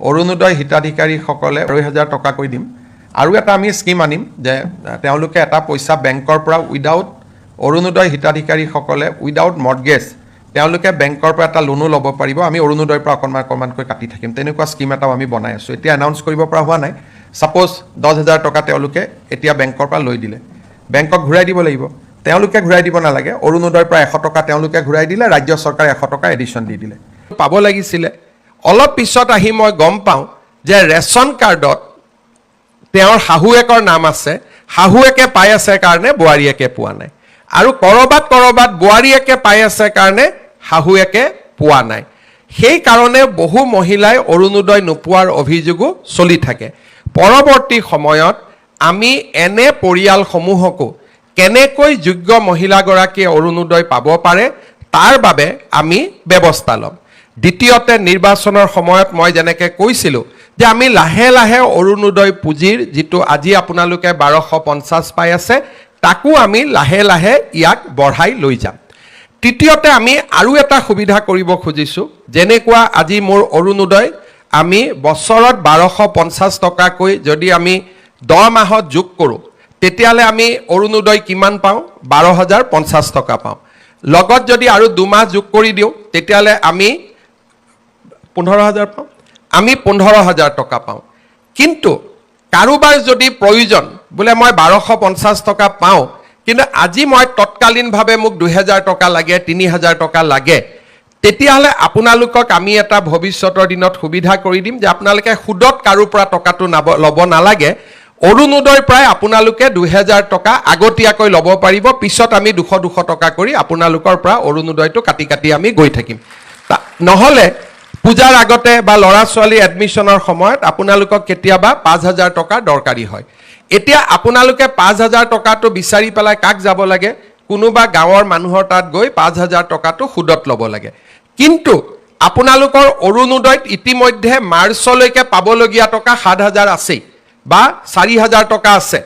অৰুণোদয় হিতাধিকাৰীসকলে 2,000 টকাকৈ দিম আৰু এটা আমি স্কিম আনিম যে তেওঁলোকে এটা পইচা বেংকৰ পৰা উইদাউট অৰুণোদয় হিতাধিকাৰীসকলে উইদাউট মৰ্টগেজ তেওঁলোকে বেংকৰ পৰা এটা লোনো ল'ব পাৰিব আমি অৰুণোদয়ৰ পৰা অকণমানকৈ কাটি থাকিম তেনেকুৱা স্কিম এটাও আমি বনাই আছোঁ এতিয়া এনাউন্স কৰিব পৰা হোৱা নাই সাপোজ 10,000 টকা তেওঁলোকে এতিয়া বেংকৰ পৰা লৈ দিলে বেংকক ঘূৰাই দিব লাগিব তেওঁলোকে ঘূৰাই দিব নালাগে অৰুণোদয়ৰ পৰা 100 টকা তেওঁলোকে ঘূৰাই দিলে ৰাজ্য চৰকাৰে 100 টকা এডিশ্যন দি দিলে পাব লাগিছিলে অলপ পিছত আহি মই গম পাওঁ যে ৰেচন কাৰ্ডত তেওঁৰ শাহুৱেকৰ নাম আছে শাহুৱেকে পাই আছে কাৰণে বোৱাৰীয়েকে পোৱা নাই আৰু কৰবাত বোৱাৰীয়েকে পাই আছে কাৰণে শাহুৱেকে পোৱা নাই সেই কাৰণে বহু মহিলাই অৰুণোদয় নোপোৱাৰ অভিযোগো চলি থাকে পৰৱৰ্তী সময়ত আমি এনে পৰিয়ালসমূহকো কেনেকৈ যোগ্য মহিলাগৰাকীয়ে অৰুণোদয় পাব পাৰে তাৰ বাবে আমি ব্যৱস্থা ল'ম দ্বিতীয়তে নিৰ্বাচনৰ সময়ত মই যেনেকৈ কৈছিলোঁ যে আমি লাহে লাহে অৰুণোদয় পুঁজিৰ যিটো আজি আপোনালোকে 1250 পাই আছে তাকো আমি লাহে লাহে ইয়াক বঢ়াই লৈ যাম তৃতীয়তে আমি আৰু এটা সুবিধা কৰিব খুজিছোঁ যেনেকুৱা আজি মোৰ অৰুণোদয় আমি বছৰত 1250 টকাকৈ যদি আমি 10 মাহত যোগ কৰোঁ তেতিয়ালে আমি অৰুণোদয় কিমান পাওঁ 12,050 টকা পাওঁ লগত যদি আৰু 2 মাহ যোগ কৰি দিওঁ তেতিয়ালে আমি 15,000 পাওঁ আমি 15,000 টকা পাওঁ কিন্তু কাৰোবাৰ যদি প্ৰয়োজন বোলে মই 1250 টকা পাওঁ কিন্তু আজি মই তৎকালীনভাৱে মোক 2,000 টকা লাগে 3,000 টকা লাগে তেতিয়াহ'লে আপোনালোকক আমি এটা ভৱিষ্যতৰ দিনত সুবিধা কৰি দিম যে আপোনালোকে সুদত কাৰো পৰা টকাটো ল'ব নালাগে অৰুণোদয়ৰ প্ৰায় আপোনালোকে 2,000 টকা আগতীয়াকৈ ল'ব পাৰিব পিছত আমি 200 টকা কৰি আপোনালোকৰ পৰা অৰুণোদয়টো কাটি আমি গৈ থাকিম নহ'লে পূজাৰ আগতে বা ল'ৰা ছোৱালী এডমিশ্যনৰ সময়ত আপোনালোকক কেতিয়াবা 5,000 টকা দৰকাৰী হয় এতিয়া আপোনালোকে 5,000 টকাটো বিচাৰি পেলাই কাক যাব লাগে কোনোবা গাঁৱৰ মানুহৰ তাত গৈ 5,000 টকাটো সুদত ল'ব লাগে কিন্তু আপোনালোকৰ অৰুণোদয়ত ইতিমধ্যে মাৰ্চলৈকে পাবলগীয়া টকা 7,000 আছে বা 4,000 টকা আছে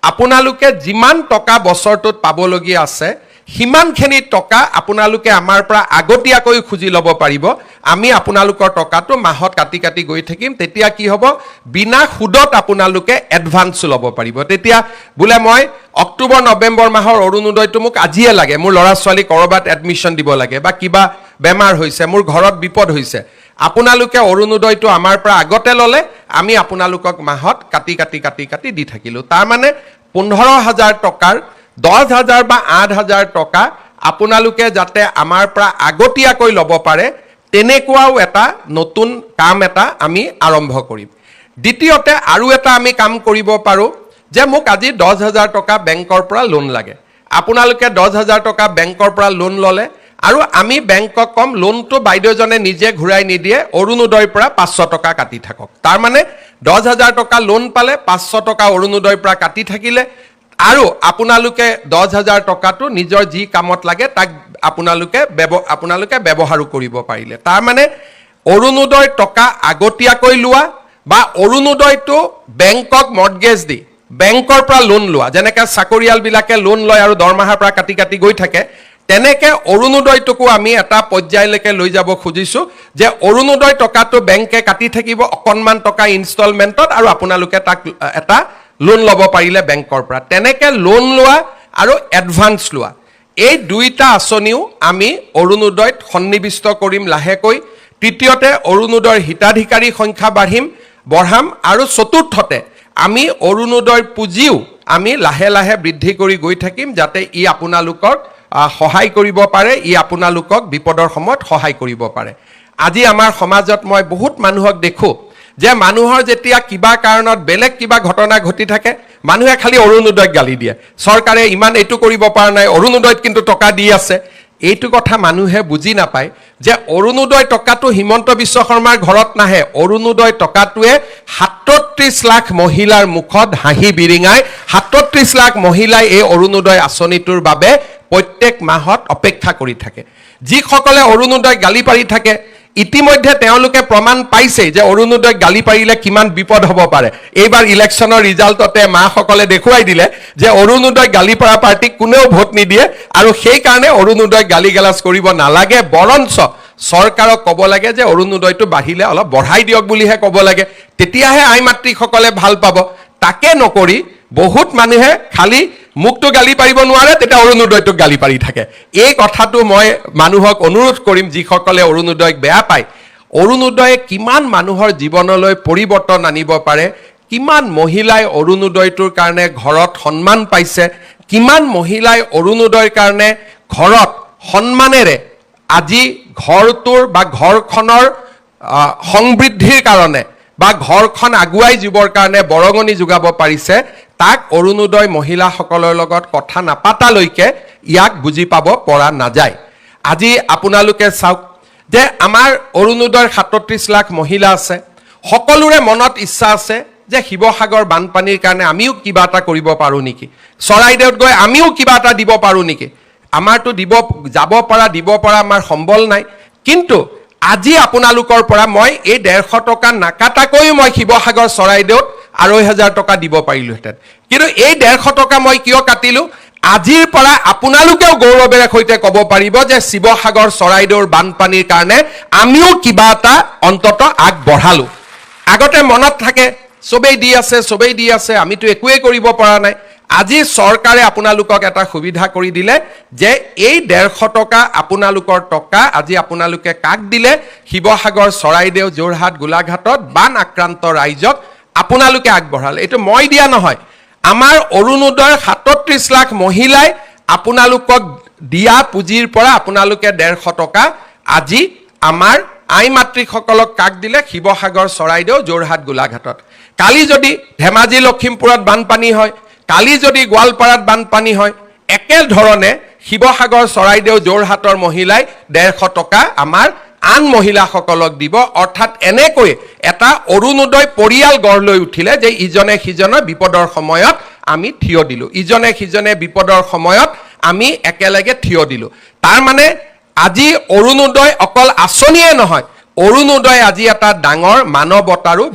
আপোনালোকে যিমান টকা বছৰটোত পাবলগীয়া আছে হিমানখিনি টকা আপোনালোকে আমাৰ পৰা আগতীয়াকৈ খুজি ল'ব পাৰিব আমি আপোনালোকৰ টকাটো মাহত কাটি গৈ থাকিম তেতিয়া কি হ'ব বিনা সুদত আপোনালোকে এডভান্স ল'ব পাৰিব তেতিয়া বোলে মই অক্টোবৰ নৱেম্বৰ মাহৰ অৰুণোদয়টো মোক আজিয়ে লাগে মোৰ ল'ৰা ছোৱালী কৰবাত এডমিশ্যন দিব লাগে বা কিবা বেমাৰ হৈছে মোৰ ঘৰত বিপদ হৈছে আপোনালোকে অৰুণোদয়টো আমাৰ পৰা আগতে ল'লে আমি আপোনালোকক মাহত কাটি দি থাকিলোঁ তাৰ মানে 15,000 টকাৰ 10,000 বা 8,000 টকা আপোনালোকে যাতে আমাৰ পৰা আগতীয়াকৈ ল'ব পাৰে তেনেকুৱাও এটা নতুন কাম এটা আমি আৰম্ভ কৰিম দ্বিতীয়তে আৰু এটা আমি কাম কৰিব পাৰোঁ যে মোক আজি 10,000 টকা বেংকৰ পৰা লোন লাগে আপোনালোকে 10,000 টকা বেংকৰ পৰা লোন ল'লে আৰু আমি বেংকক কম লোনটো বাইদেউজনে নিজে ঘূৰাই নিদিয়ে অৰুণোদয়ৰ পৰা 500 টকা কাটি থাকক তাৰ মানে 10,000 টকা লোন পালে 500 টকা অৰুণোদয়ৰ পৰা কাটি থাকিলে আৰু আপোনালোকে 10,000 টকাটো নিজৰ যি কামত লাগে তাক আপোনালোকে ব্যৱহাৰো কৰিব পাৰিলে তাৰ মানে অৰুণোদয় টকা আগতীয়াকৈ লোৱা বা অৰুণোদয়টো বেংকক মৰ্টগেজ দি বেংকৰ পৰা লোন লোৱা যেনেকৈ চাকৰিয়ালবিলাকে লোন লয় আৰু দৰমহাৰ পৰা কাটি গৈ থাকে তেনেকৈ অৰুণোদয়টোকো আমি এটা পৰ্যায়লৈকে লৈ যাব খুজিছোঁ যে অৰুণোদয় টকাটো বেংকে কাটি থাকিব অকণমান টকা ইনষ্টলমেণ্টত আৰু আপোনালোকে তাক এটা লোন ল'ব পাৰিলে বেংকৰ পৰা তেনেকৈ লোন লোৱা আৰু এডভান্স লোৱা এই দুইটা আঁচনিও আমি অৰুণোদয়ত সন্নিৱিষ্ট কৰিম লাহেকৈ তৃতীয়তে অৰুণোদয়ৰ হিতাধিকাৰী সংখ্যা বঢ়াম আৰু চতুৰ্থতে আমি অৰুণোদয়ৰ পুঁজিও আমি লাহে লাহে বৃদ্ধি কৰি গৈ থাকিম যাতে ই আপোনালোকক সহায় কৰিব পাৰে ই আপোনালোকক বিপদৰ সময়ত সহায় কৰিব পাৰে আজি আমাৰ সমাজত মই বহুত মানুহক দেখোঁ যে মানুহৰ যেতিয়া কিবা কাৰণত বেলেগ কিবা ঘটনা ঘটি থাকে মানুহে খালি অৰুণোদয়ক গালি দিয়ে চৰকাৰে ইমান এইটো কৰিব পৰা নাই অৰুণোদয়ত কিন্তু টকা দি আছে এইটো কথা মানুহে বুজি নাপায় যে অৰুণোদয় টকাটো হিমন্ত বিশ্ব শৰ্মাৰ ঘৰত নাহে অৰুণোদয় টকাটোৱে 37 লাখ মহিলাৰ মুখত হাঁহি বিৰিঙাই 37 লাখ মহিলাই এই অৰুণোদয় আঁচনিটোৰ বাবে প্ৰত্যেক মাহত অপেক্ষা কৰি থাকে যিসকলে অৰুণোদয় গালি পাৰি থাকে ইতিমধ্যে তেওঁলোকে প্ৰমাণ পাইছে যে অৰুণোদয় গালি পাৰিলে কিমান বিপদ হ'ব পাৰে এইবাৰ ইলেকশ্যনৰ ৰিজাল্টতে মাসকলে দেখুৱাই দিলে যে অৰুণোদয় গালি পৰা পাৰ্টিক কোনেও ভোট নিদিয়ে আৰু সেই কাৰণে অৰুণোদয় গালি গালাজ কৰিব নালাগে বৰঞ্চ চৰকাৰক ক'ব লাগে যে অৰুণোদয়টো বাঢ়িলে অলপ বঢ়াই দিয়ক বুলিহে ক'ব লাগে, তেতিয়াহে আই মাতৃসকলে ভাল পাব। তাকে নকৰি বহুত মানুহে খালি মোকতো গালি পাৰিব নোৱাৰে, তেতিয়া অৰুণোদয়টোক গালি পাৰি থাকে। এই কথাটো মই মানুহক অনুৰোধ কৰিম, যিসকলে অৰুণোদয়ক বেয়া পায়, অৰুণোদয়ে কিমান মানুহৰ জীৱনলৈ পৰিৱৰ্তন আনিব পাৰে, কিমান মহিলাই অৰুণোদয়টোৰ কাৰণে ঘৰত সন্মান পাইছে, কিমান মহিলাই অৰুণোদয়ৰ কাৰণে ঘৰত সন্মানেৰে আজি ঘৰটোৰ বা ঘৰখনৰ সমৃদ্ধিৰ কাৰণে বা ঘৰখন আগুৱাই যাবৰ কাৰণে বৰঙণি যোগাব পাৰিছে, তাক অৰুণোদয় মহিলাসকলৰ লগত কথা নাপাতালৈকে ইয়াক বুজি পাব পৰা নাযায়। আজি আপোনালোকে চাওক যে আমাৰ অৰুণোদয়ৰ 37 লাখ মহিলা আছে, সকলোৰে মনত ইচ্ছা আছে যে শিৱসাগৰ বানপানীৰ কাৰণে আমিও কিবা এটা কৰিব পাৰোঁ নেকি, চৰাইদেউত গৈ আমিও কিবা এটা দিব পাৰোঁ নেকি। আমাৰতো দিব পৰা আমাৰ সম্বল নাই, কিন্তু আজি আপোনালোকৰ পৰা মই এই 150 টকা নাকাটাকৈও মই শিৱসাগৰ চৰাইদেউত 2,500 টকা দিব পাৰিলোহেঁতেন। কিন্তু এই 150 টকা মই কিয় কাটিলোঁ, আজিৰ পৰা আপোনালোকেও গৌৰৱেৰে সৈতে ক'ব পাৰিব যে শিৱসাগৰ চৰাইদেউৰ বানপানীৰ কাৰণে আমিও কিবা এটা অন্তত আগবঢ়ালোঁ। আগতে মনত থাকে চবেই দি আছে, আমিতো একোৱেই কৰিব পৰা নাই। আজি চৰকাৰে আপোনালোকক এটা সুবিধা কৰি দিলে যে এই 150 টকা আপোনালোকৰ টকা আজি আপোনালোকে কাক দিলে, শিৱসাগৰ চৰাইদেউ যোৰহাট গোলাঘাটত বান আক্ৰান্ত ৰাইজক আপোনালোকে আগবঢ়ালে। এইটো মই দিয়া নহয়, আমাৰ অৰুণোদয়ৰ 37 লাখ মহিলাই আপোনালোকক দিয়া পুঁজিৰ পৰা আপোনালোকে 150 টকা আজি আমাৰ আই মাতৃসকলক কাক দিলে, শিৱসাগৰ চৰাইদেউ যোৰহাট গোলাঘাটত। কালি যদি ধেমাজি লখিমপুৰত বানপানী হয়, কালি যদি গোৱালপাৰাত বানপানী হয়, একেধৰণে শিৱসাগৰ চৰাইদেউ যোৰহাটৰ মহিলাই 150 টকা আমাৰ আন মহিলাসকলক দিব। অৰ্থাৎ এনেকৈ এটা অৰুণোদয় পৰিয়াল গঢ় লৈ উঠিলে যে ইজনে সিজনৰ বিপদৰ সময়ত আমি থিয় দিলোঁ, ইজনে সিজনে বিপদৰ সময়ত আমি একেলগে থিয় দিলোঁ। তাৰ মানে আজি অৰুণোদয় অকল আঁচনিয়ে নহয়, অৰুণোদয় আজি এটা ডাঙৰ মানৱতাৰো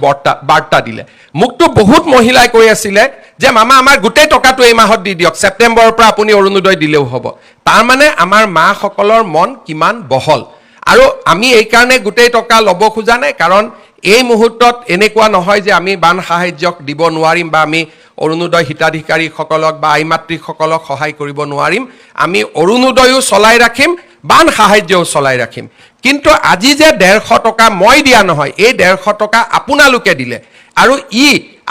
বাৰ্তা দিলে। মোকতো বহুত মহিলাই কৈ আছিলে যে মামা আমাৰ গোটেই টকাটো এই মাহত দি দিয়ক, ছেপ্টেম্বৰৰ পৰা আপুনি অৰুণোদয় দিলেও হ'ব। তাৰ মানে আমাৰ মাসকলৰ মন কিমান বহল। আৰু আমি এইকাৰণে গোটেই টকা ল'ব খোজা নাই, কাৰণ এই মুহূৰ্তত এনেকুৱা নহয় যে আমি বান সাহায্যক দিব নোৱাৰিম বা আমি অৰুণোদয় হিতাধিকাৰীসকলক বা আই মাতৃসকলক সহায় কৰিব নোৱাৰিম। আমি অৰুণোদয়ো চলাই ৰাখিম, বান সাহায্যও চলাই ৰাখিম। কিন্তু আজি যে 150 টকা মই দিয়া নহয়, এই 150 টকা আপোনালোকে দিলে, আৰু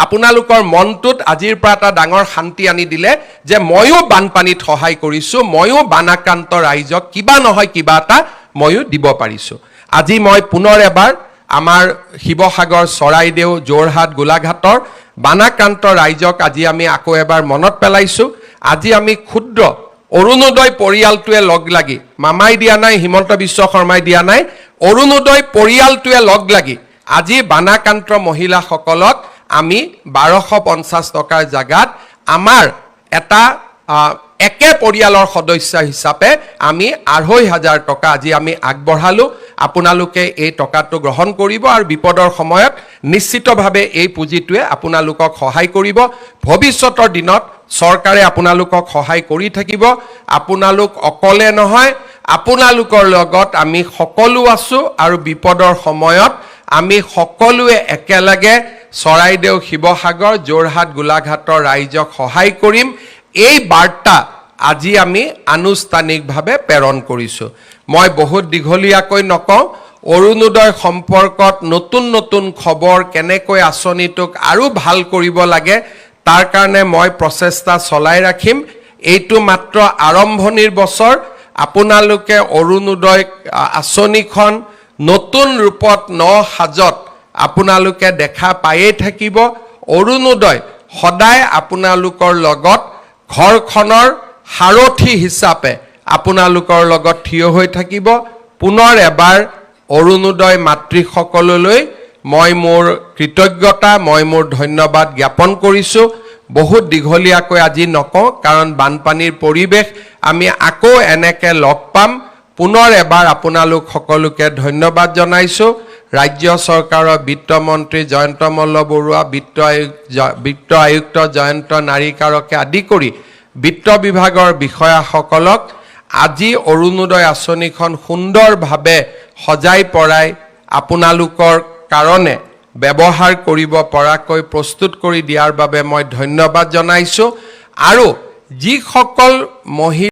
আপোনালোকৰ মনটোত আজিৰ পৰা এটা ডাঙৰ শান্তি আনি দিলে যে ময়ো বানপানীত সহায় কৰিছোঁ, ময়ো বানাক্ৰান্ত ৰাইজক কিবা নহয় কিবা এটা ময়ো দিব পাৰিছোঁ। আজি মই পুনৰ এবাৰ আমাৰ শিৱসাগৰ চৰাইদেউ যোৰহাট গোলাঘাটৰ বানাক্ৰান্ত ৰাইজক আজি আমি আকৌ এবাৰ মনত পেলাইছোঁ। আজি আমি ক্ষুদ্ৰ অৰুণোদয় পৰিয়ালটোৱে লগ লাগি, মামাই দিয়া নাই, হিমন্ত বিশ্ব শৰ্মাই দিয়া নাই, অৰুণোদয় পৰিয়ালটোৱে লগ লাগি আজি বানাক্ৰান্ত মহিলাসকলক আমি 1250 টকাৰ জাগাত আমাৰ এটা একে পৰিয়ালৰ সদস্য হিচাপে আমি 2,500 টকা আজি আমি আগবঢ়ালোঁ। আপোনালোকে এই টকাটো গ্ৰহণ কৰিব আৰু বিপদৰ সময়ত নিশ্চিতভাৱে এই পুঁজিটোৱে আপোনালোকক সহায় কৰিব। ভৱিষ্যতৰ দিনত চৰকাৰে আপোনালোকক সহায় কৰি থাকিব। আপোনালোক অকলে নহয়, আপোনালোকৰ লগত আমি সকলো আছোঁ আৰু বিপদৰ সময়ত আমি সকলোৱে একেলগে চৰাইদেউ শিৱসাগৰ যোৰহাট গোলাঘাটৰ ৰাইজক সহায় কৰিম। এই বাৰ্তা আজি আমি আনুষ্ঠানিকভাৱে প্ৰেৰণ কৰিছোঁ। মই বহুত দীঘলীয়াকৈ নকওঁ, অৰুণোদয় সম্পৰ্কত নতুন নতুন খবৰ, কেনেকৈ আঁচনিটোক আৰু ভাল কৰিব লাগে তাৰ কাৰণে মই প্ৰচেষ্টা চলাই ৰাখিম। এইটো মাত্ৰ আৰম্ভণিৰ বছৰ। আপোনালোকে অৰুণোদয় আঁচনিখন নতুন ৰূপত সাজত আপোনালোকে দেখা পায়েই থাকিব। অৰুণোদয় সদায় আপোনালোকৰ লগত ঘৰখনৰ সাৰথি হিচাপে আপোনালোকৰ লগত থিয় হৈ থাকিব। পুনৰ এবাৰ অৰুণোদয় মাতৃসকললৈ মই মোৰ কৃতজ্ঞতা, মই মোৰ ধন্যবাদ জ্ঞাপন কৰিছোঁ। বহুত দীঘলীয়াকৈ আজি নকওঁ, কাৰণ বানপানীৰ পৰিৱেশ, আমি আকৌ এনেকৈ লগ পাম। পুনৰ এবাৰ আপোনালোক সকলোকে ধন্যবাদ জনাইছোঁ। ৰাজ্য চৰকাৰৰ বিত্তমন্ত্ৰী জয়ন্ত মল্ল বৰুৱা, বিত্ত আয়ুক্ত জয়ন্ত নাৰিকাৰকে আদি কৰি বিত্ত বিভাগৰ বিষয়াসকলক আজি অৰুণোদয় আঁচনিখন সুন্দৰভাৱে সজাই পৰাই আপোনালোকৰ কাৰণে ব্যৱহাৰ কৰিব পৰাকৈ প্ৰস্তুত কৰি দিয়াৰ বাবে মই ধন্যবাদ জনাইছোঁ। আৰু যিসকল মহিলা